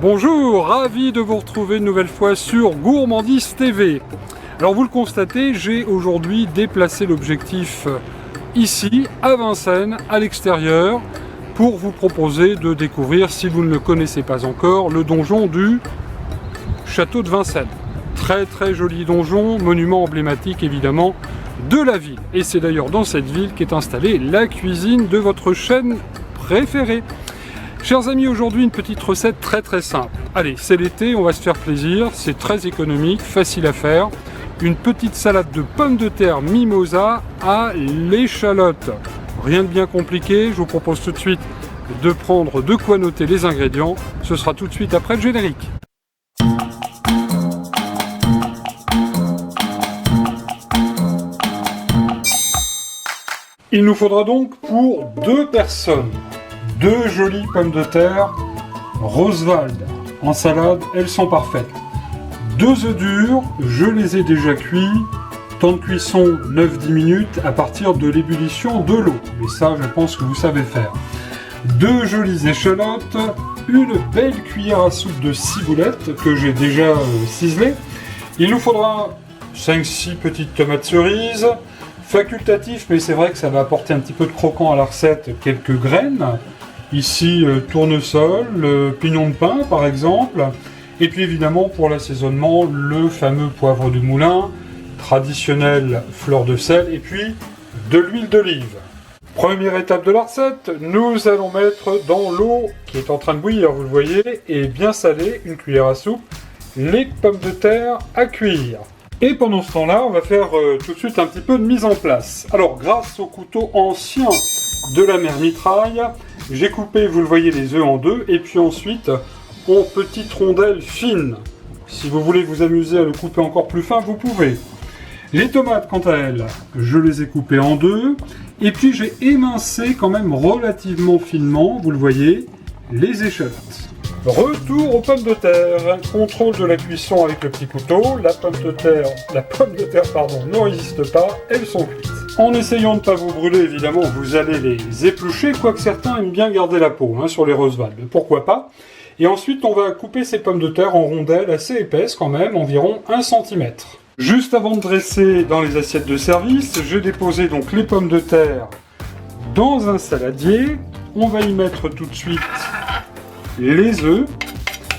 Bonjour, ravi de vous retrouver une nouvelle fois sur Gourmandise TV. Alors vous le constatez, j'ai aujourd'hui déplacé l'objectif ici, à Vincennes, à l'extérieur, pour vous proposer de découvrir, si vous ne le connaissez pas encore, le donjon du château de Vincennes. Très très joli donjon, monument emblématique évidemment de la ville. Et c'est d'ailleurs dans cette ville qu'est installée la cuisine de votre chaîne préférée. Chers amis, aujourd'hui une petite recette très très simple. Allez, c'est l'été, on va se faire plaisir, c'est très économique, facile à faire. Une petite salade de pommes de terre mimosa à l'échalote. Rien de bien compliqué, je vous propose tout de suite de prendre de quoi noter les ingrédients. Ce sera tout de suite après le générique. Il nous faudra donc pour 2 personnes 2 jolies pommes de terre Roswald en salade, elles sont parfaites. 2 œufs durs, je les ai déjà cuits. Temps de cuisson 9-10 minutes à partir de l'ébullition de l'eau. Et ça, je pense que vous savez faire. 2 jolies échalotes, une belle cuillère à soupe de ciboulette que j'ai déjà ciselée. Il nous faudra 5-6 petites tomates cerises. Facultatif, mais c'est vrai que ça va apporter un petit peu de croquant à la recette, quelques graines. Ici, tournesol, pignon de pin par exemple. Et puis évidemment, pour l'assaisonnement, le fameux poivre du moulin, traditionnel fleur de sel, et puis de l'huile d'olive. Première étape de la recette, nous allons mettre dans l'eau qui est en train de bouillir, vous le voyez, et bien salée, une cuillère à soupe, les pommes de terre à cuire. Et pendant ce temps-là, on va faire tout de suite un petit peu de mise en place. Alors, grâce au couteau ancien de la mère Mitraille, j'ai coupé, vous le voyez, les œufs en 2, et puis ensuite, en petites rondelles fines. Si vous voulez vous amuser à le couper encore plus fin, vous pouvez. Les tomates, quant à elles, je les ai coupées en 2, et puis j'ai émincé quand même relativement finement, vous le voyez, les échalotes. Retour aux pommes de terre, contrôle de la cuisson avec le petit couteau, la pomme de terre ne résiste pas, elles sont cuites. En essayant de ne pas vous brûler, évidemment, vous allez les éplucher, quoique certains aiment bien garder la peau sur les Roswald, pourquoi pas. Et ensuite, on va couper ces pommes de terre en rondelles assez épaisses quand même, environ 1 cm. Juste avant de dresser dans les assiettes de service, j'ai déposé donc les pommes de terre dans un saladier. On va y mettre tout de suite les œufs.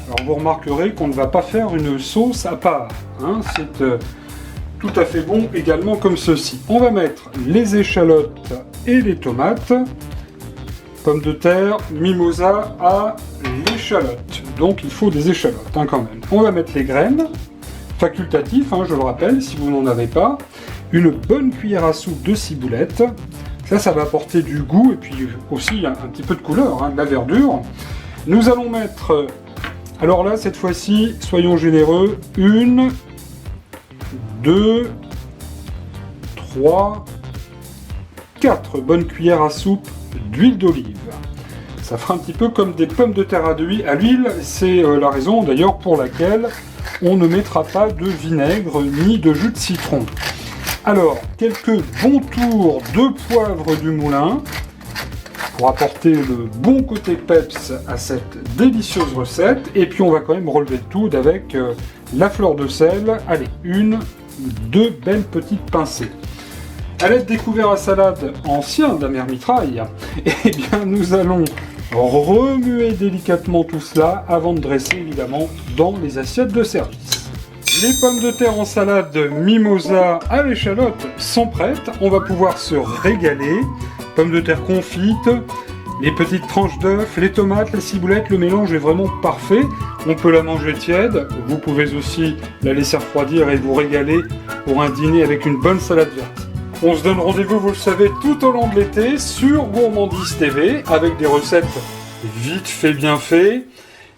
Alors vous remarquerez qu'on ne va pas faire une sauce à part. C'est tout à fait bon également comme ceci. On va mettre les échalotes et les tomates. Pommes de terre, mimosa à l'échalote. Donc il faut des échalotes quand même. On va mettre les graines. Facultatif, je le rappelle, si vous n'en avez pas. Une bonne cuillère à soupe de ciboulette. Ça va apporter du goût et puis aussi un petit peu de couleur, de la verdure. Nous allons mettre, alors là, cette fois-ci, soyons généreux, 1, 2, 3, 4 bonnes cuillères à soupe d'huile d'olive. Ça fera un petit peu comme des pommes de terre à l'huile, c'est la raison d'ailleurs pour laquelle on ne mettra pas de vinaigre ni de jus de citron. Alors, quelques bons tours de poivre du moulin, pour apporter le bon côté peps à cette délicieuse recette. Et puis on va quand même relever le tout avec la fleur de sel. Allez, 1, 2 belles petites pincées. À l'aide des couverts à salade anciens de la mère Mitraille, eh bien nous allons remuer délicatement tout cela avant de dresser évidemment dans les assiettes de service. Les pommes de terre en salade mimosa à l'échalote sont prêtes. On va pouvoir se régaler. Pommes de terre confites, les petites tranches d'œufs, les tomates, la ciboulette, le mélange est vraiment parfait. On peut la manger tiède, vous pouvez aussi la laisser refroidir et vous régaler pour un dîner avec une bonne salade verte. On se donne rendez-vous, vous le savez, tout au long de l'été sur Gourmandise TV avec des recettes vite fait, bien fait.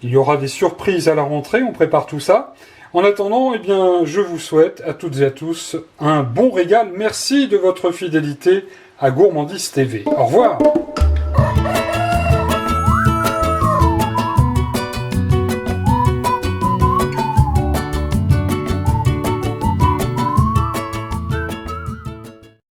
Il y aura des surprises à la rentrée, on prépare tout ça. En attendant, je vous souhaite à toutes et à tous un bon régal. Merci de votre fidélité à Gourmandise TV. Au revoir.